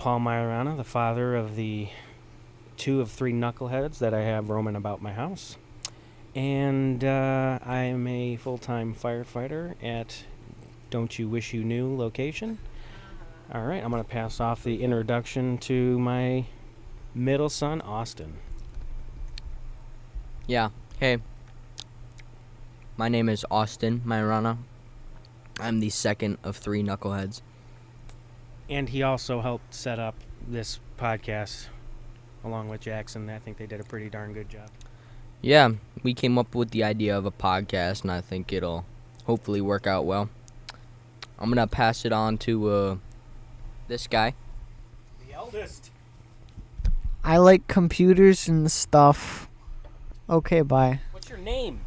Paul Majorana, the father of the 2 of 3 knuckleheads that I have roaming about my house. And I am a full-time firefighter at Don't You Wish You Knew location. All right, I'm going to pass off the introduction to my middle son, Austin. Yeah, hey. My name is Austin Majorana. I'm the second of 3 knuckleheads. And he also helped set up this podcast along with Jackson. I think they did a pretty darn good job. Yeah, we came up with the idea of a podcast, and I think it'll hopefully work out well. I'm going to pass it on to this guy. The eldest. I like computers and stuff. Okay, bye. What's your name?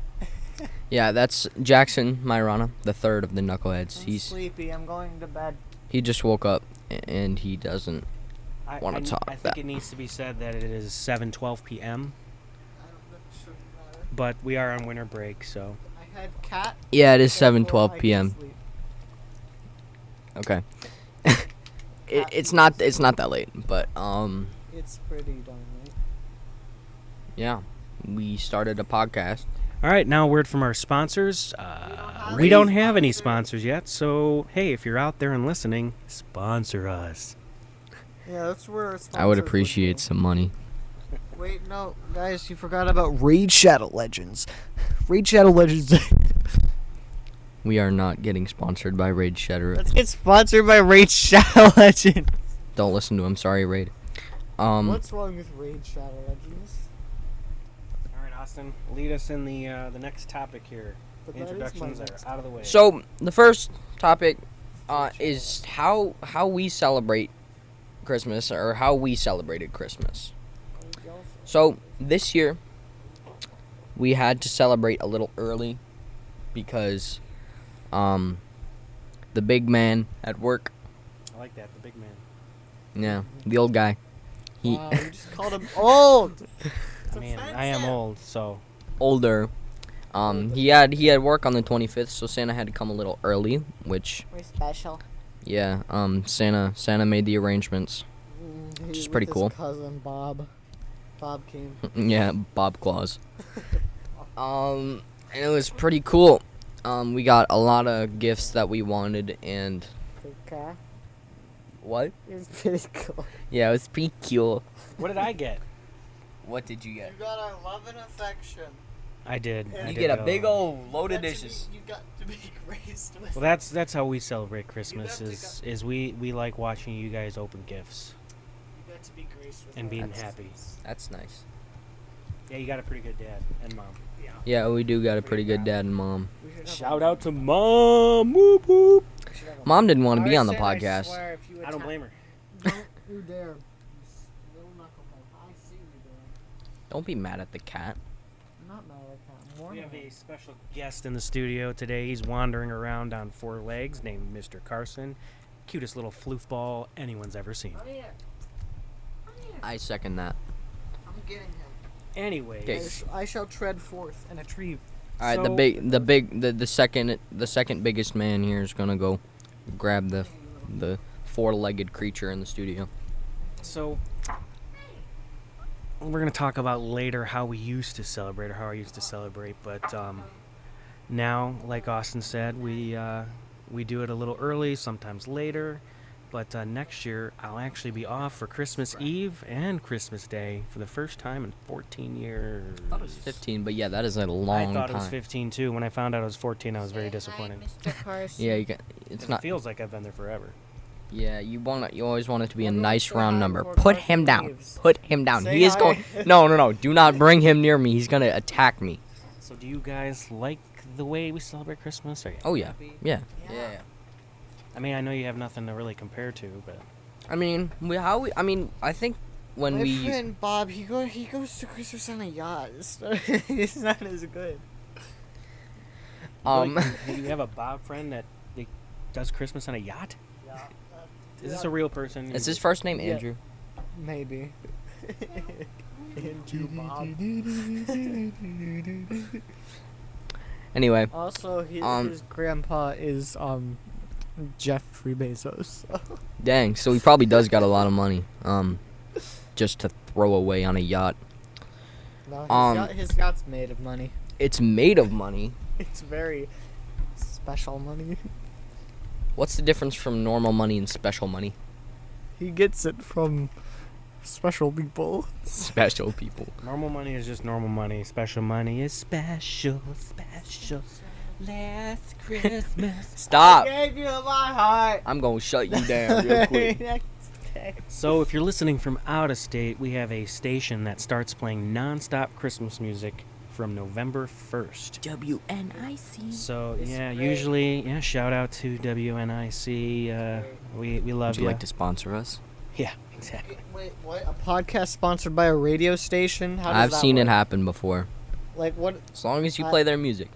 Yeah, that's Jackson Majorana, the third of the knuckleheads. I'm sleepy. I'm going to bed. He just woke up, and he doesn't want to talk. I think it needs to be said that it is 7:12 p.m., but we are on winter break, so. I had cat. Yeah, it is 7:12 p.m. Okay. It's not that late, but It's pretty darn late. yeah, we started a podcast. All right, now a word from our sponsors. We don't have any sponsors yet, so hey, if you're out there and listening, sponsor us. Yeah, that's where I would appreciate some money. Wait, no, guys, you forgot about Raid Shadow Legends. Raid Shadow Legends. We are not getting sponsored by Raid Shadow. Let's get sponsored by Raid Shadow Legends. Don't listen to him. Sorry, Raid. What's wrong with Raid Shadow Legends? All right, Austin, lead us in the next topic here. But that is Introductions my are next out of the way. So the first topic is how we celebrate Christmas, or how we celebrated Christmas. So this year we had to celebrate a little early because the big man at work, I like that, the big man. yeah, the old guy, Wow, you just called him old. I mean, I am old, so. older. He had work on the 25th, so Santa had to come a little early, which We're special. yeah, Santa made the arrangements. Which is pretty cool. His cousin Bob. Bob came. Yeah, Bob Claus. And it was pretty cool. We got a lot of gifts that we wanted, and Okay. what? It was pretty cool. Yeah, it was pretty cool. What did I get? What did you get? You got our love and affection. I did. You I You did get a go. big old load of dishes. You got to be graced with. Well, that's how we celebrate Christmas. Is we like watching you guys open gifts You got to be graced with. and being happy. That's nice. Yeah, you got a pretty good dad and mom. Yeah, we do got a pretty good dad and mom. Shout out to mom. Whoop whoop. Mom didn't want to be on the podcast. I don't blame her. Don't you dare. Little knucklehead. I see you doing. Don't be mad at the cat. I'm not mad at that. We have a special guest in the studio today. He's wandering around on 4 legs, named Mr. Carson. Cutest little floofball anyone's ever seen. Come here. Come here. I second that. I'm getting him. Anyways, Okay. I shall tread forth and retrieve. All right, So- the second biggest man here is gonna go grab the 4-legged creature in the studio. So we're gonna talk about later how we used to celebrate, or how I used to celebrate. But now, like Austin said, we do it a little early, sometimes later. But next year, I'll actually be off for Christmas Eve and Christmas Day for the first time in 14 years. I thought it was 15, but yeah, that is a I long thought time. it was 15 too. When I found out it was 14, I was very disappointed. Mr. Carson. Yeah, it's It not. feels like I've been there forever. Yeah, you always want it to be a Everyone nice say round hi number. before Put Carson him down. leaves. Put him down. Say He is hi. going. No. Do not bring him near me. He's gonna attack me. So do you guys like the way we celebrate Christmas? Or Oh yeah. Yeah. I mean, I know you have nothing to really compare to, but I mean, I think when My friend Bob, he goes to Christmas on a yacht. It's not as good. Really, you have a Bob friend that does Christmas on a yacht? Yeah. Is this a real person? is his first name Yeah. Andrew? Maybe. Andrew Bob. Anyway, Also, his Um, grandpa is Jeffrey Bezos. Dang, so he probably does got a lot of money. Just to throw away on a yacht. No, his yacht's made of money. It's made of money. It's very special money. What's the difference from normal money and special money? He gets it from special people. Special people. Normal money is just normal money. Special money is special. Last Christmas. Stop. I gave you my heart. I'm gonna shut you down real quick. So if you're listening from out of state, we have a station that starts playing non-stop Christmas music from November 1st. WNIC. So It's yeah, great. usually shout out to WNIC. We love Would you like to sponsor us? Yeah, exactly. Wait, what? A podcast sponsored by a radio station? How does I've that seen work? it happen before. Like what? As long as you play their music.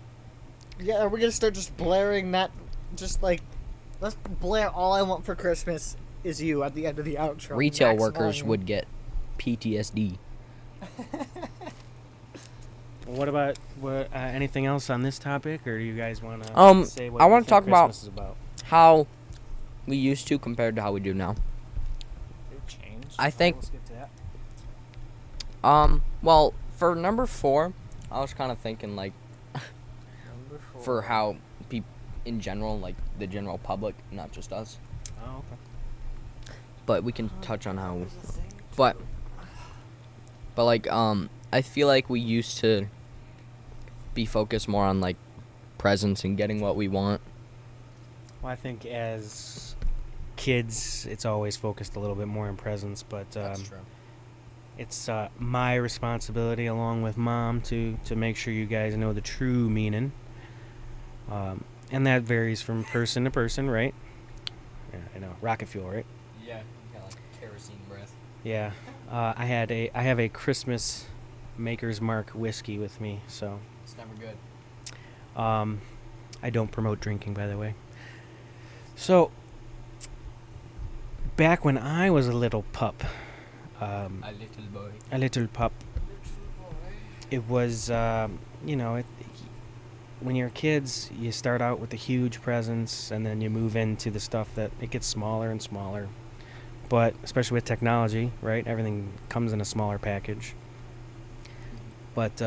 Yeah, are we gonna start just blaring that? Just like, let's blare "All I Want for Christmas Is You" at the end of the outro. Retail Max workers volume. would get PTSD. What about anything else on this topic, or do you guys want to say what I you wanna think talk about- Christmas is about? How we used to compared to how we do now. It changed. I think- Let's get to that. Well, for number 4, I was kind of thinking like for how people in general, like the general public, not just us. Oh, okay. But we can touch on how. But like I feel like we used to be focused more on like presents and getting what we want. Well, I think as kids, it's always focused a little bit more on presents, but true. it's my responsibility, along with Mom, to make sure you guys know the true meaning. And that varies from person to person, right? Yeah, I know. Rocket fuel, right? Yeah, got like kerosene breath. Yeah. I have a Christmas Maker's Mark whiskey with me, so It's never good. I don't promote drinking, by the way. So back when I was a little pup, A little boy. a little pup, it was when you're kids, you start out with the huge presents, and then you move into the stuff that it gets smaller and smaller. But especially with technology, right? Everything comes in a smaller package. But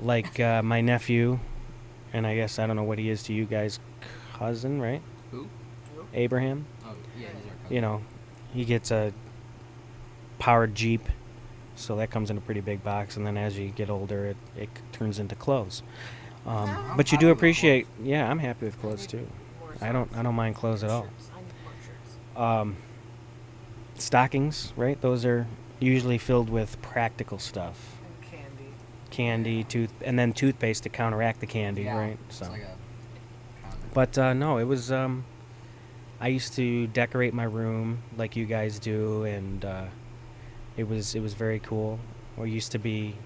like my nephew, and I guess I don't know what he is to you guys, cousin, right? Who? Abraham. Oh, yeah, these are You know, he gets a powered Jeep, so that comes in a pretty big box, and then as you get older, it turns into clothes. But you do appreciate, yeah, I'm happy with clothes too. I don't mind clothes at all. Stockings, right? Those are usually filled with practical stuff. Candy, and then toothpaste to counteract the candy, right? So. But no, it was. I used to decorate my room like you guys do, and it was very cool. Or used to be.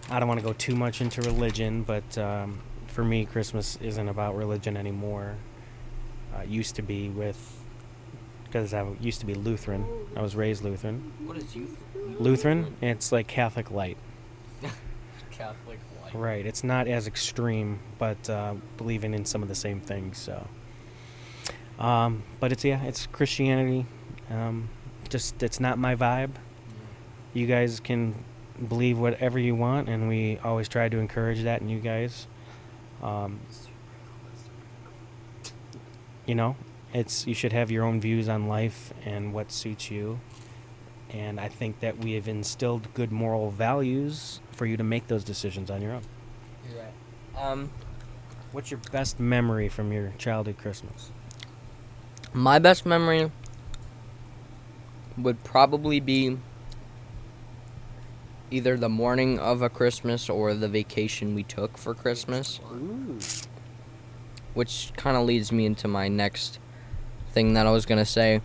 I don't want to go too much into religion, but for me, Christmas isn't about religion anymore. It used to be because I used to be Lutheran. I was raised Lutheran. What is youth? Lutheran, it's like Catholic light. Catholic life. Right, it's not as extreme, but believing in some of the same things. So, but it's Christianity. Just it's not my vibe. You guys can believe whatever you want, and we always try to encourage that in you guys. You should have your own views on life and what suits you. And I think that we have instilled good moral values for you to make those decisions on your own. You're right. What's your best memory from your childhood Christmas? My best memory would probably be either the morning of a Christmas or the vacation we took for Christmas. Ooh. Which kind of leads me into my next thing that I was going to say.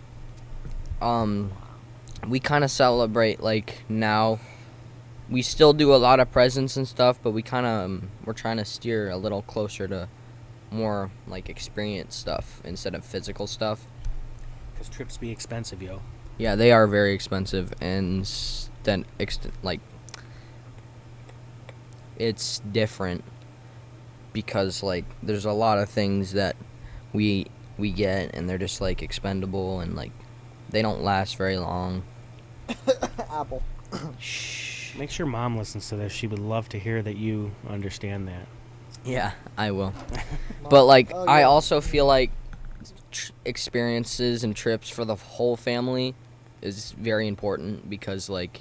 We kind of celebrate, like, now. We still do a lot of presents and stuff, but we kind of, we're trying to steer a little closer to more, like, experience stuff instead of physical stuff. Because trips be expensive, yo. Yeah, they are very expensive, and then, like, it's different. because like there's a lot of things that we get and they're just like expendable and like they don't last very long. Apple. Shh. Make sure Mom listens to this. She would love to hear that you understand that. Yeah, I will. But like Oh, I yeah. also feel like experiences and trips for the whole family is very important because like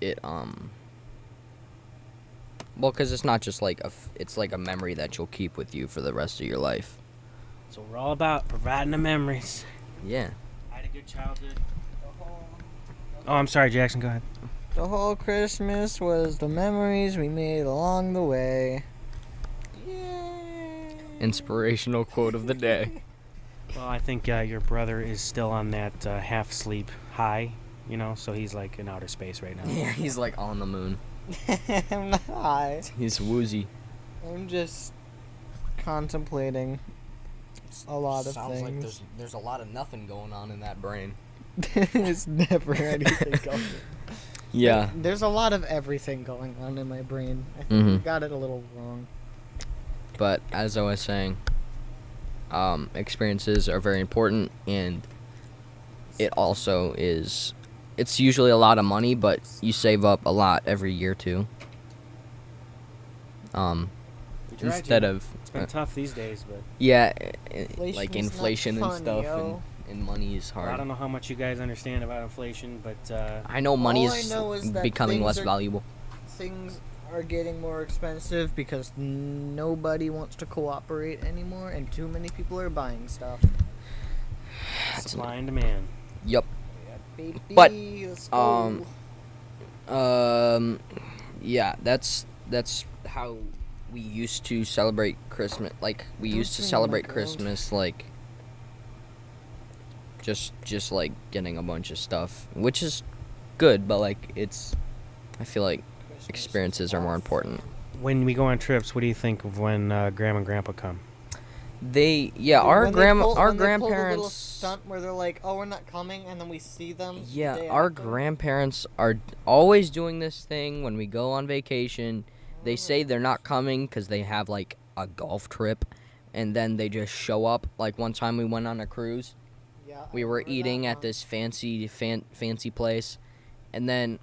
it well, because it's not just like it's like a memory that you'll keep with you for the rest of your life. So we're all about providing the memories. Yeah. I had a good childhood. Oh, I'm sorry, Jackson. Go ahead. The whole Christmas was the memories we made along the way. Yay. Inspirational quote of the day. Well, I think your brother is still on that half sleep high, so he's like in outer space right now. Yeah, he's like on the moon. I'm not high. He's woozy. I'm just contemplating a lot of Sounds things. like there's a lot of nothing going on in that brain. There's never anything going. Yeah. There's a lot of everything going on in my brain. I think we got it a little wrong. But as I was saying, experiences are very important, and it also is. It's usually a lot of money, but you save up a lot every year too. Instead of It's been tough these days, but yeah, Inflation's like not inflation and fun, stuff, yo. and money is I hard. don't know how much you guys understand about inflation, but I know money All I is know is that becoming things less are- valuable. Things are getting more expensive because nobody wants to cooperate anymore, and too many people are buying stuff. supply and demand. Yup. Baby, But, let's go. Yeah, that's how we used to celebrate Christmas. Like we Don't used to sing celebrate like girls. Christmas, like just like getting a bunch of stuff, which is good. But like I feel like Christmas experiences is are more all important. fun. When we go on trips, what do you think of when Grandma and Grandpa come? Dude, When they our pull the little grandparents. stunt where they're like, "Oh, we're not coming," and then we see them. the Yeah, day our after. grandparents are always doing this thing when we go on vacation. They say they're not coming because they have like a golf trip, and then they just show up. Like one time we went on a cruise. Yeah, We I were remember that eating at one. this fancy place, and then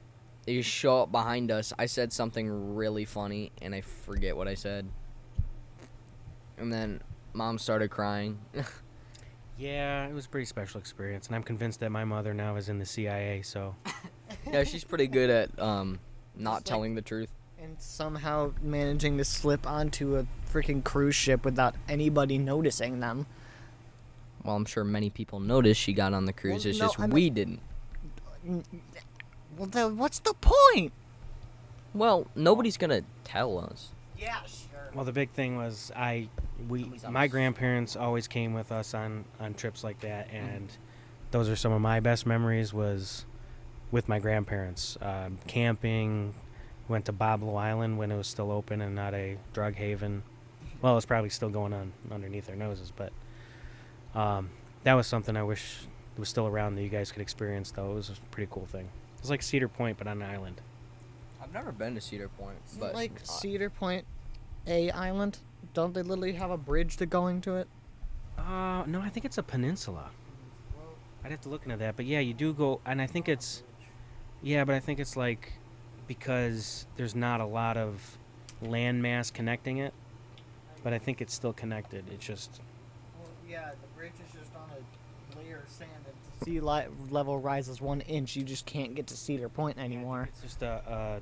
they just show up behind us. I said something really funny, and I forget what I said. And then Mom started crying. Yeah, it was a pretty special experience, and I'm convinced that my mother now is in the CIA, so Yeah, she's pretty good at not like- telling the truth. And somehow managing to slip onto a freaking cruise ship without anybody noticing them. Well, I'm sure many people noticed she got on the cruise. Well, It's no, just I mean- we didn't. Well, then what's the point? Well, nobody's gonna tell us. Yeah, sure. well, the big thing was Somebody's on my us. grandparents always came with us on trips like that, and those are some of my best memories was with my grandparents. Camping, went to Boblo Island when it was still open and not a drug haven. Well, it's probably still going on underneath our noses, but that was something I wish was still around that you guys could experience, though. It was a pretty cool thing. It was like Cedar Point, but on an island. I've never been to Cedar Point, Isn't but like Cedar Point a island? Don't they literally have a bridge to going to it? No, I think it's a peninsula. I'd have to look into that, but yeah, you do go, and I think it's, yeah, but I think it's like because there's not a lot of landmass connecting it, but I think it's still connected. It's just Well, yeah, the bridge is just on a layer of sand. If the sea level rises 1 inch, you just can't get to Cedar Point anymore. it's just a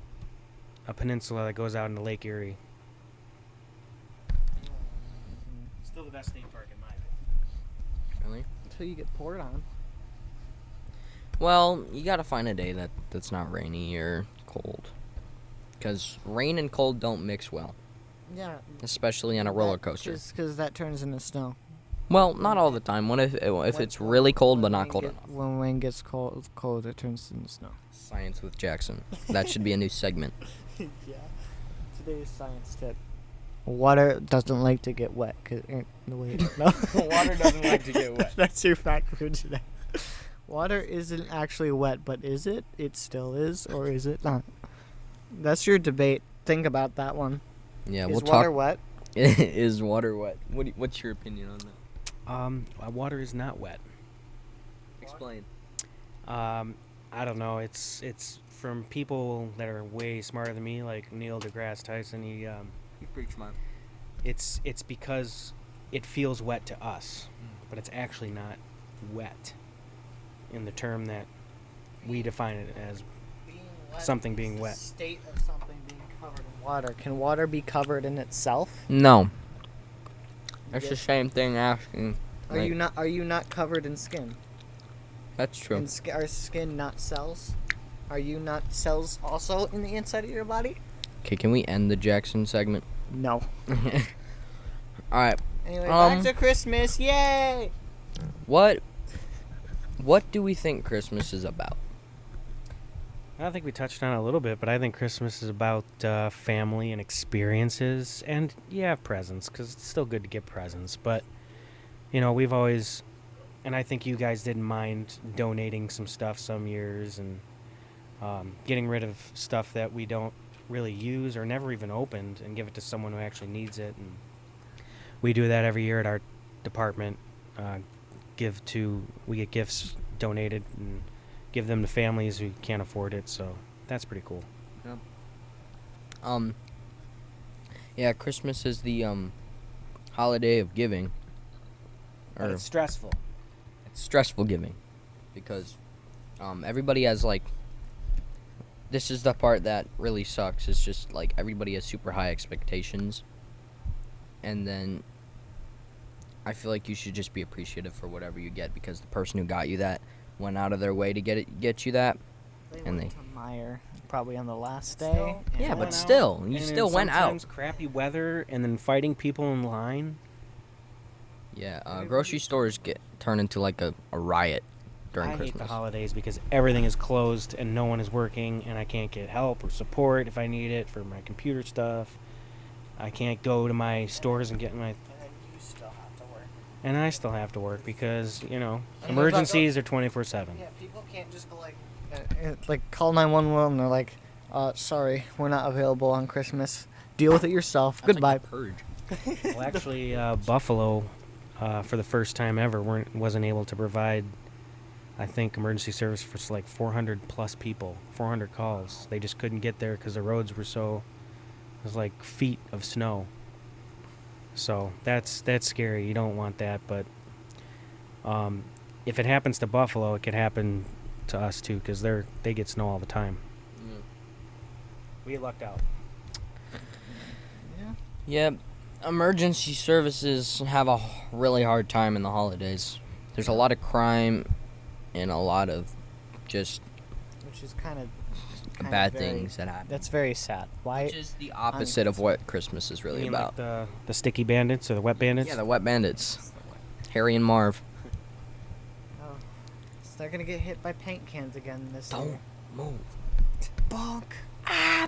peninsula that goes out into Lake Erie. Still the best theme park in my opinion. really? Until you get poured on. Well, you gotta find a day that's not rainy or cold, because rain and cold don't mix well, Yeah. especially on a roller coaster. Just because that turns into snow. Well, not all the time. What if it's really cold but not cold enough? When rain gets cold, it turns into snow. Science with Jackson. That should be a new segment. Yeah. Today's science tip. Water doesn't like to get wet. No. Water doesn't like to get wet. That's your fact for today. Water isn't actually wet, but is it? It still is, or is it not? That's your debate. Think about that one. Yeah, Is we'll water talk. wet? Is water wet? What's your opinion on that? Water is not wet. Explain. I don't know. It's from people that are way smarter than me, like Neil deGrasse Tyson. He's pretty smart. It's because it feels wet to us, but it's actually not wet in the term that we define it as. Something being wet. State of something being covered in water. Can water be covered in itself? No. It's the same thing asking. Are you not covered in skin? That's true. Are skin not cells? Are you not cells also in the inside of your body? Okay, can we end the Jackson segment? No. All right. Anyway, back to Christmas. Yay! What do we think Christmas is about? I think we touched on it a little bit, but I think Christmas is about family and experiences, and presents, because it's still good to get presents. But we've always, and I think you guys didn't mind donating some stuff some years, and getting rid of stuff that we don't really use or never even opened, and give it to someone who actually needs it. And we do that every year at our department. We get gifts donated and give them to families who can't afford it, so that's pretty cool. Yeah, Christmas is the holiday of giving. But it's stressful. It's stressful giving because everybody has this is the part that really sucks. It's just everybody has super high expectations, and then I feel like you should just be appreciative for whatever you get because the person who got you that went out of their way to get you that. They and went to Meyer probably on the last day. Still, yeah, went but out, still, you and still went out. Sometimes crappy weather and then fighting people in line. Yeah, grocery stores turn into a riot during I Christmas. hate the holidays because everything is closed and no one is working, and I can't get help or support if I need it for my computer stuff. I can't go to my stores and get my. And I still have to work because, emergencies are 24/7. Yeah, people can't just go call 911 and they're like, sorry, we're not available on Christmas. Deal with it yourself. That's Goodbye. Purge. Well, actually, Buffalo, for the first time ever, wasn't able to provide, I think, emergency service for 400 plus people, 400 calls. They just couldn't get there because the roads were it was feet of snow. So that's scary. You don't want that, but if it happens to Buffalo, it could happen to us too, because they get snow all the time. Yeah. We lucked out. Yeah, emergency services have a really hard time in the holidays. There's a lot of crime and a lot of just which is kind of bad things that happen. That's very sad. Why? Which is the opposite of what Christmas is really You mean about. the sticky bandits or the wet bandits? Yeah, the wet bandits. Harry and Marv. Oh, so they're gonna get hit by paint cans again this year. Don't move. Bonk. Ah.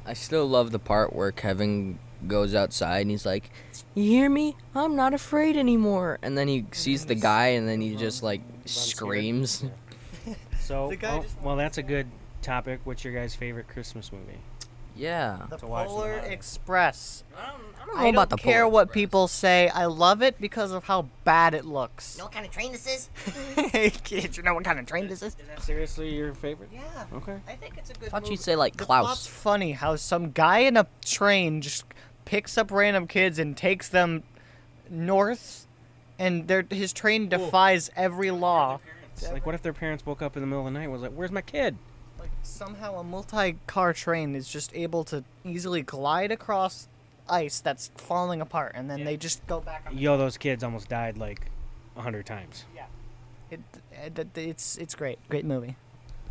I still love the part where Kevin goes outside and he's like, "You hear me? I'm not afraid anymore." And then he sees the guy and then he just screams. So, The guy well, that's a good topic. What's your guys' favorite Christmas movie? Yeah. The To watch Polar them. Express. I don't know I about don't the care Polar what Express. people say. I love it because of how bad it looks. You know what kind of train this is? Hey kids, you know what kind of train this is? Is that seriously your favorite? Yeah. Okay. I think it's a good I thought movie. you'd say The plot's Klaus. funny how some guy in a train just picks up random kids and takes them north, and his train defies every law. What if their parents woke up in the middle of the night and was like, "Where's my kid?" Somehow a multi-car train is just able to easily glide across ice that's falling apart, and then they just go back on. Yo, those kids almost died 100 times. It's great movie.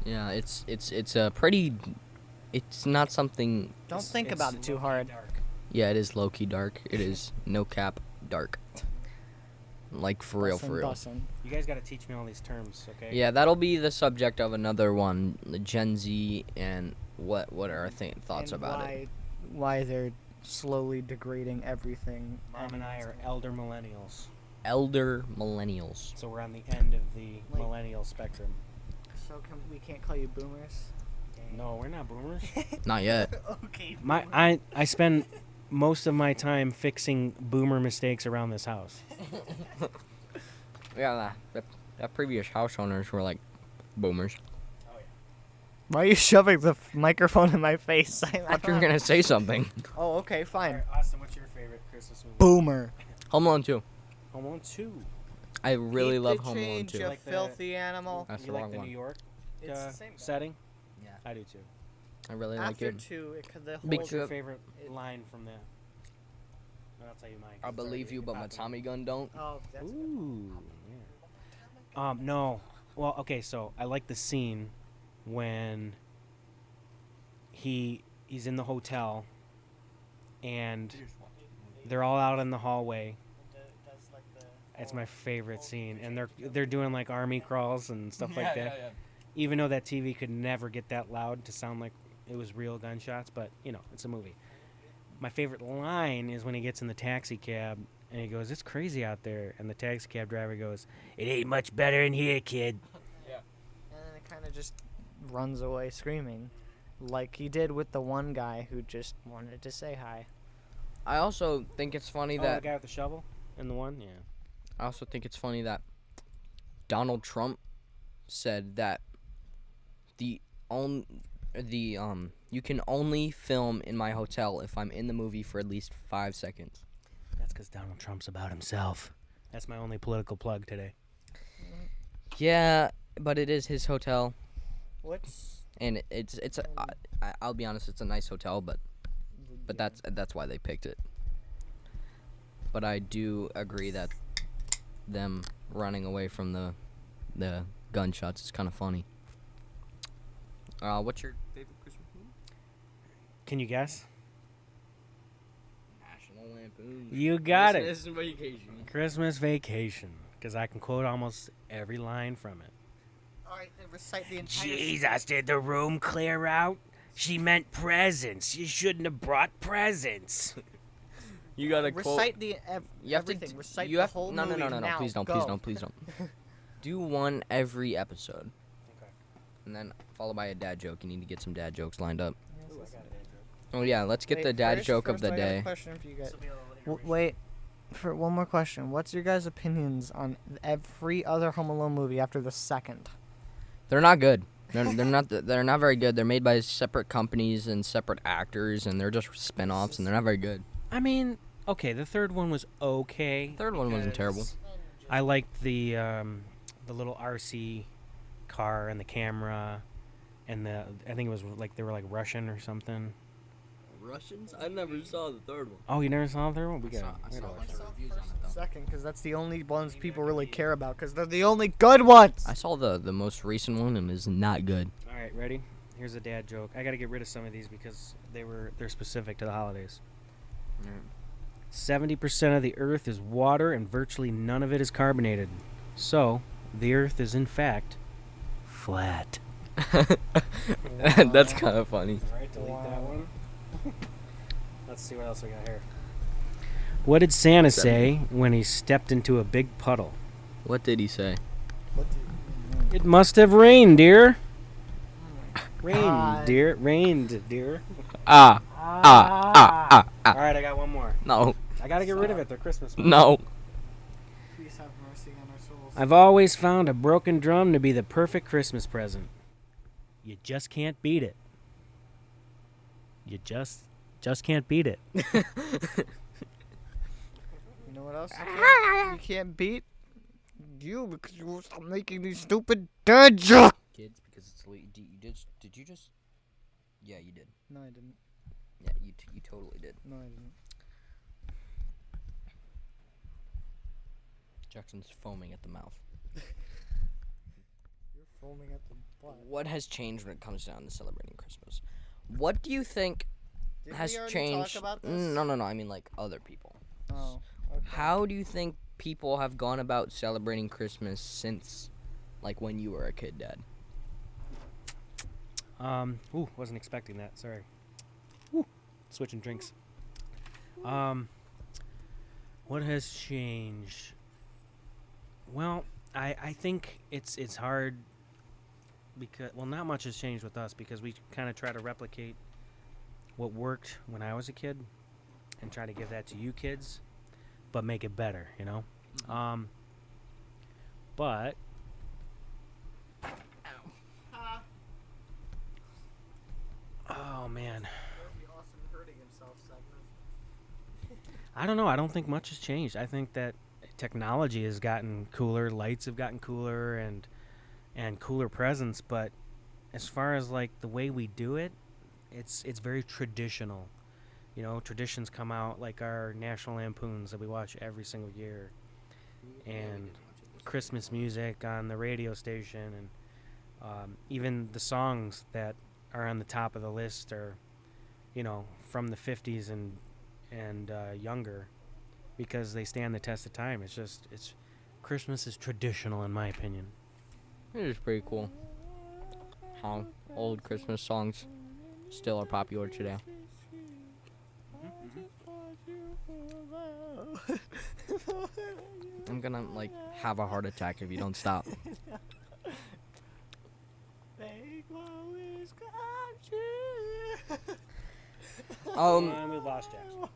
Yeah, it's a pretty. It's not something. Don't think about it too hard. Yeah, it is low key dark. It is no cap dark. For real, for real. You guys got to teach me all these terms, okay? Yeah, that'll be the subject of another one, the Gen Z and what are our thoughts And about it. why they're slowly degrading everything. Mom and I are elder millennials, Elder millennials. so we're on the end of the Like- millennial spectrum. So we can't call you boomers? No, we're not boomers. Not yet. Okay. I spend most of my time fixing boomer mistakes around this house. Yeah, that previous house owners were like boomers. Why are you shoving the microphone in my face? I thought you were gonna say something. Oh, okay, fine. Right, Austin, what's your favorite Christmas movie? Boomer. Home Alone 2. Home Alone 2. I really Keep love the Home Alone change, 2. you Like the- filthy animal. That's You the like wrong the one. New York It's the same guy. setting? Yeah. I do too. I really like After it. 2, the whole... Big What's your Trip. favorite line from that? And I'll tell you mine. 'cause I it's believe already you, but my popping. Tommy gun don't. Oh, that's good. Ooh. Yeah. No. Well, okay, so I like the scene when he's in the hotel and they're all out in the hallway. It's my favorite scene, and they're doing like army crawls and stuff like that. Yeah. Even though that TV could never get that loud to sound like it was real gunshots, but it's a movie. My favorite line is when he gets in the taxi cab and he goes, "It's crazy out there," and the taxi cab driver goes, "It ain't much better in here, kid." And then it kind of just runs away screaming. Like he did with the one guy who just wanted to say hi. I also think it's funny Oh, that the guy with the shovel and the one, yeah. I also think it's funny that Donald Trump said that you can only film in my hotel if I'm in the movie for at least 5 seconds. That's because Donald Trump's about himself. That's my only political plug today. Yeah, but it is his hotel, What's... and I'll be honest, it's a nice hotel, but that's why they picked it. But I do agree that them running away from the gunshots is kind of funny. What's your favorite Christmas movie? Can you guess? National Lampoon. You got it. Christmas Vacation. Christmas Vacation. Because I can quote almost every line from it. Alright, then recite the entire... Jesus, did the room clear out? She meant presents. You shouldn't have brought presents. You gotta quote. Recite the You have everything. To. Recite You the have whole no, movie. no. Now, Please don't. go. Please don't. Do one every episode. Okay. And then followed by a dad joke. You need to get some dad jokes lined up. Ooh, I got it. Oh yeah, let's get the dad joke of the I got a day. question for you guys. Wait, for one more question. What's your guys' opinions on every other Home Alone movie after the second? They're not good. They're not very good. They're made by separate companies and separate actors, and they're just spin-offs, and they're not very good. I mean, okay, the third one was okay. The third one wasn't terrible. I liked the little RC car and the camera, and I think it was like they were like Russian or something. Russians? I never saw the third one. Oh, you never saw the third one? We I got saw it. like the reviews on it though. Second, because that's the only ones people really care about, because they're the only good ones. I saw the most recent one and it's not good. All right, ready? Here's a dad joke. I got to get rid of some of these because they're specific to the holidays. 70% of the Earth is water and virtually none of it is carbonated. So, the Earth is in fact flat. That's kind of funny. All right, delete that one. Let's see what else we got here. What did Santa say when he stepped into a big puddle? What did he say? It must have rained, dear. God. Rained, dear. Ah. All right, I got one more. No. I got to get rid of it. They're Christmas. No. Please have mercy on our souls. I've always found a broken drum to be the perfect Christmas present. You just can't beat it. You just can't beat it. You know what else you can't beat? You, because you won't stop making these stupid dad jokes. Kids, because it's late. Did you just? Yeah, you did. No, I didn't. Yeah, you totally did. No, I didn't. Jackson's foaming at the mouth. You're foaming at the butt. What has changed when it comes down to celebrating Christmas? What do you think Did has we already changed? talk about this? No. I mean like other people. Oh. Okay. How do you think people have gone about celebrating Christmas since, like, when you were a kid, Dad? Wasn't expecting that. Sorry. Ooh, switching drinks. What has changed? Well, I think it's hard because, well, not much has changed with us because we kind of try to replicate what worked when I was a kid. and try to give that to you kids, but make it better, you know? But oh man, I don't know. I don't think much has changed. I think that technology has gotten cooler, lights have gotten cooler, and cooler presents. But as far as like the way we do it, it's very traditional. You know, traditions come out like our National Lampoons that we watch every single year, and Christmas music on the radio station, and even the songs that are on the top of the list are, you know, from the 50s and younger, because they stand the test of time. It's Christmas is traditional in my opinion. It is pretty cool how old Christmas songs still are popular today. I'm gonna like have a heart attack if you don't stop. And we lost Jackson.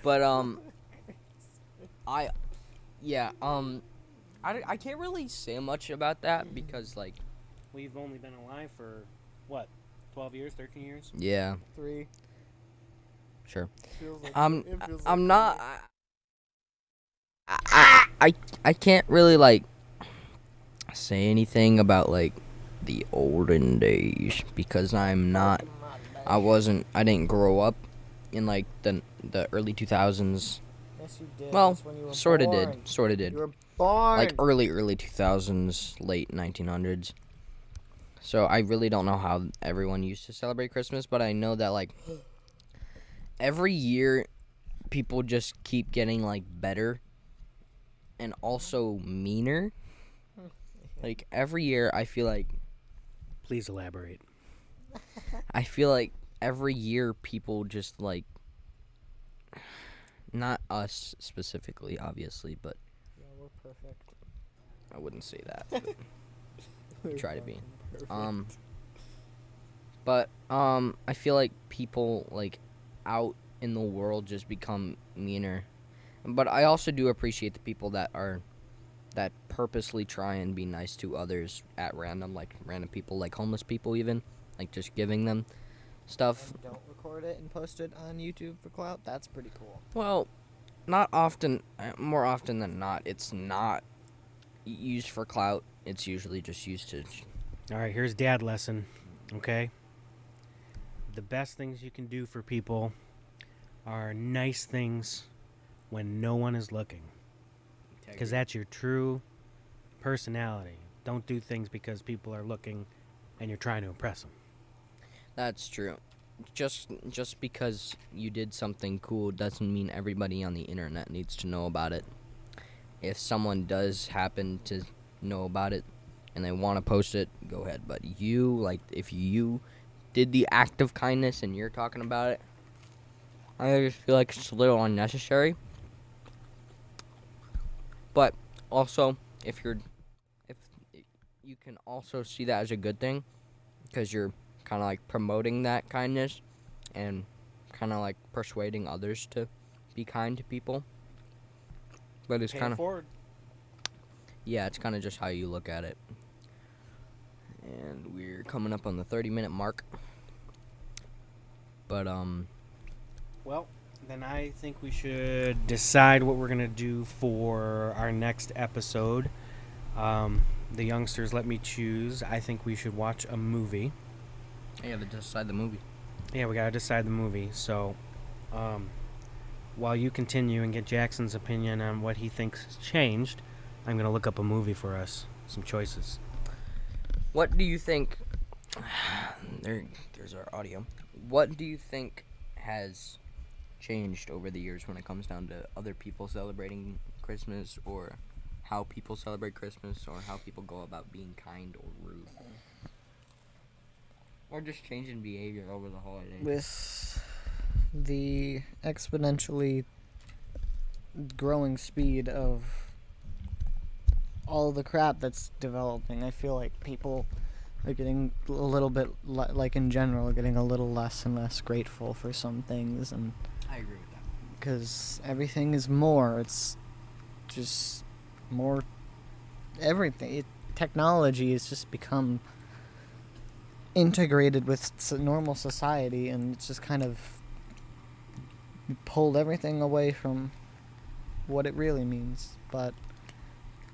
But I can't really say much about that because like We've only been alive for what, 12 years, 13 years? yeah, 3. sure. Feels like, I'm it feels I'm like not I can't really like say anything about like the olden days because I didn't grow up in like the early 2000s. Yes, you did. Well, That's when you were sort of born. did. You were born. Like early 2000s, late 1900s. So I really don't know how everyone used to celebrate Christmas, but I know that like every year people just keep getting like better and also meaner. Like every year I feel like Please elaborate. every year people just like, not us specifically obviously, but Yeah, we're perfect. I wouldn't say that. But try to be. But I feel like people like out in the world just become meaner. But I also do appreciate the people that purposely try and be nice to others at random, like random people, like homeless people even, like just giving them stuff. And don't record it and post it on YouTube for clout. That's pretty cool. Well, not often. More often than not, it's not used for clout. It's usually just used to. All right, here's dad lesson, okay? The best things you can do for people are nice things when no one is looking, because that's your true personality. Don't do things because people are looking and you're trying to impress them. That's true. Just because you did something cool doesn't mean everybody on the internet needs to know about it. If someone does happen to know about it and they want to post it, go ahead. But you, like, if you did the act of kindness and you're talking about it, I just feel like it's a little unnecessary. But also, if you can also see that as a good thing, because you're kind of like promoting that kindness and kind of like persuading others to be kind to people. But it's kind of, yeah, it's kind of just how you look at it. And we're coming up on the 30-minute mark. But Well, then I think we should decide what we're going to do for our next episode. The youngsters let me choose. I think we should watch a movie. yeah, to decide the movie. Yeah, we got to decide the movie. So, while you continue and get Jackson's opinion on what he thinks has changed, I'm going to look up a movie for us. Some choices. What do you think? There's our audio. What do you think has changed over the years when it comes down to other people celebrating Christmas, or how people celebrate Christmas, or how people go about being kind or rude, or just changing behavior over the holidays? With the exponentially growing speed of all the crap that's developing, I feel like people are getting a little bit, like in general, getting a little less and less grateful for some things, and I agree with that. because everything is more. It's just more everything. Technology has just become integrated with normal society, and it's just kind of pulled everything away from what it really means. But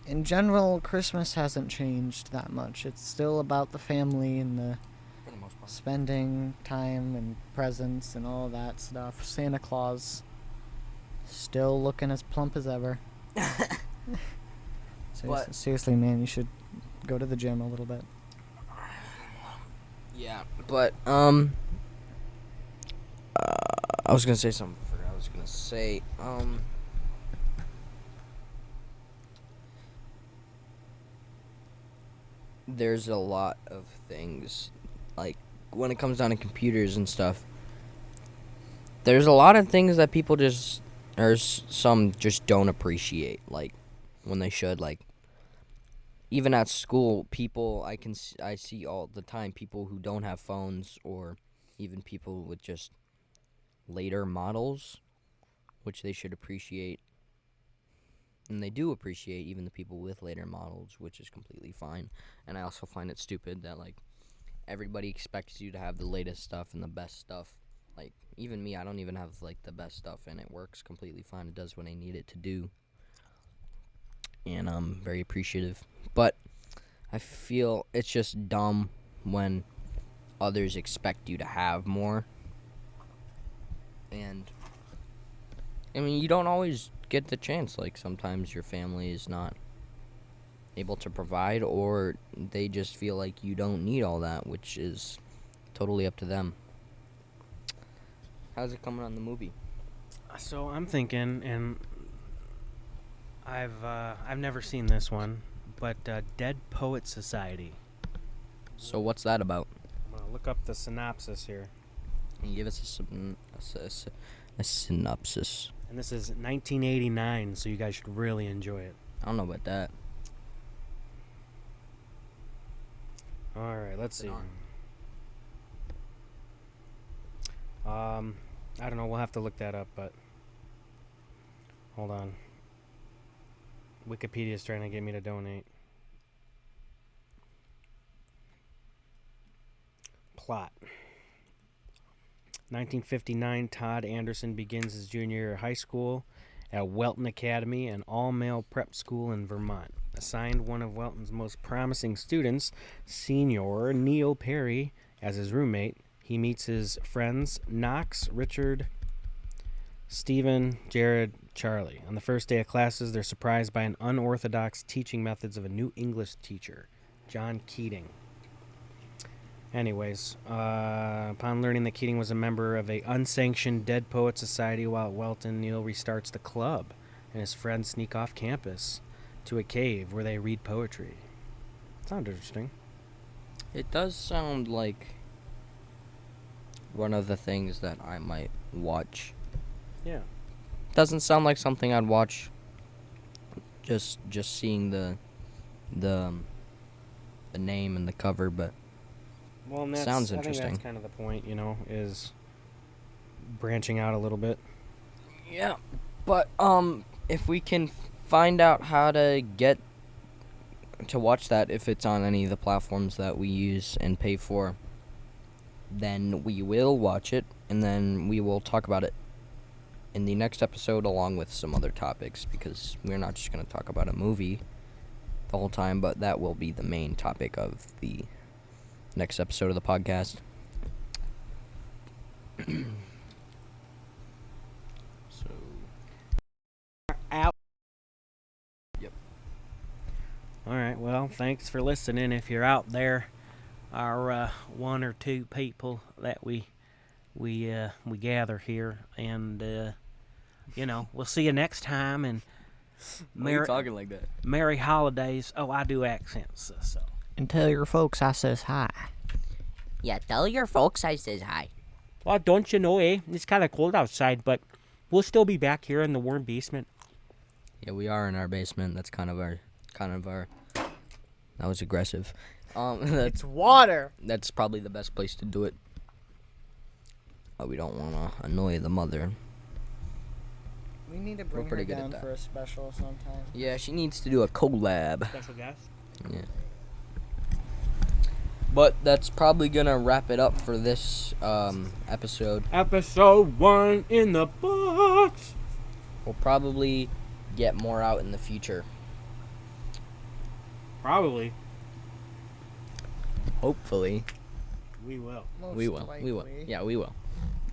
in general, Christmas hasn't changed that much. It's still about the family and the For the most part. spending time and presents and all that stuff. Santa Claus still looking as plump as ever. What? Seriously, man, you should go to the gym a little bit. Yeah, but I was gonna say something. I forgot. I was gonna say there's a lot of things, like when it comes down to computers and stuff. There's a lot of things that people just, or some just don't appreciate, like when they should. Like even at school, people I see all the time people who don't have phones, or even people with just later models, which they should appreciate. And they do appreciate even the people with later models, which is completely fine. And I also find it stupid that, like, everybody expects you to have the latest stuff and the best stuff. Like, even me, I don't even have, like, the best stuff, and it works completely fine. It does what I need it to do. And I'm very appreciative. But I feel it's just dumb when others expect you to have more. And I mean, you don't always get the chance. Like, sometimes your family is not able to provide, or they just feel like you don't need all that, which is totally up to them. How's it coming on the movie? So I'm thinking, and I've never seen this one, but Dead Poet Society. So what's that about? I'm gonna look up the synopsis here. Can you give us a synopsis? And this is 1989, so you guys should really enjoy it. I don't know about that. All right, let's see. I don't know. We'll have to look that up, but hold on. Wikipedia's trying to get me to donate. Plot. 1959, Todd Anderson begins his junior year of high school at Welton Academy, an all-male prep school in Vermont. Assigned one of Welton's most promising students, Senior Neil Perry, as his roommate, he meets his friends Knox, Richard, Stephen, Jared, Charlie. On the first day of classes, they're surprised by an unorthodox teaching methods of a new English teacher, John Keating. Anyways, upon learning that Keating was a member of a unsanctioned Dead Poet Society while at Welton, Neil restarts the club, and his friends sneak off campus to a cave where they read poetry. Sounds interesting. It does sound like one of the things that I might watch. Yeah. Doesn't sound like something I'd watch. Just seeing the name and the cover, but Well, and sounds I think interesting. that's kind of the point, is branching out a little bit. Yeah, but if we can find out how to get to watch that, if it's on any of the platforms that we use and pay for, then we will watch it, and then we will talk about it in the next episode along with some other topics, because we're not just going to talk about a movie the whole time, but that will be the main topic of the next episode of the podcast. So Out. Yep. All right. Well, thanks for listening. If you're out there, our one or two people that we gather here, and we'll see you next time. And Why are you talking like that? Merry holidays. Oh, I do accents, so. And tell your folks I says hi. Yeah, tell your folks I says hi. Well, don't you know, it's kind of cold outside, but we'll still be back here in the warm basement. Yeah, we are in our basement. That's kind of our. That was aggressive. It's water. That's probably the best place to do it. We don't want to annoy the mother. We need to bring her pretty good at down that. for a special sometime. Yeah, she needs to do a collab. Special guest. Yeah. But that's probably gonna wrap it up for this episode. Episode 1 in the books. We'll probably get more out in the future. Probably. Hopefully. We will. We will. We will. Yeah, we will.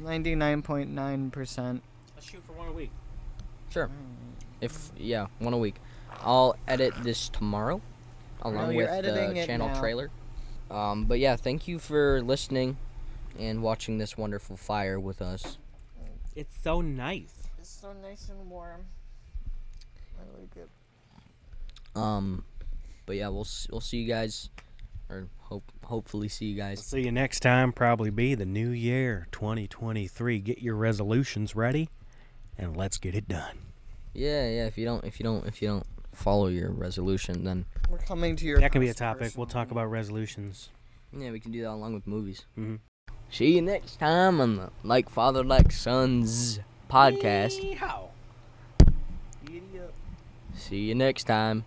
99.9%. Let's shoot for 1 a week. Sure. One a week. I'll edit this tomorrow, along you're with editing the it channel now. trailer. But yeah, thank you for listening and watching this wonderful fire with us. It's so nice. It's so nice and warm. I like it. But yeah, we'll see you guys, or hopefully see you guys. See you next time. Probably be the new year, 2023. Get your resolutions ready, and let's get it done. Yeah. If you don't follow your resolution, then We're coming to your That can be a house topic. We'll talk personally. about resolutions. yeah, we can do that along with movies. Mhm. See you next time on the Like Father Like Sons podcast. Yeehaw. See you next time.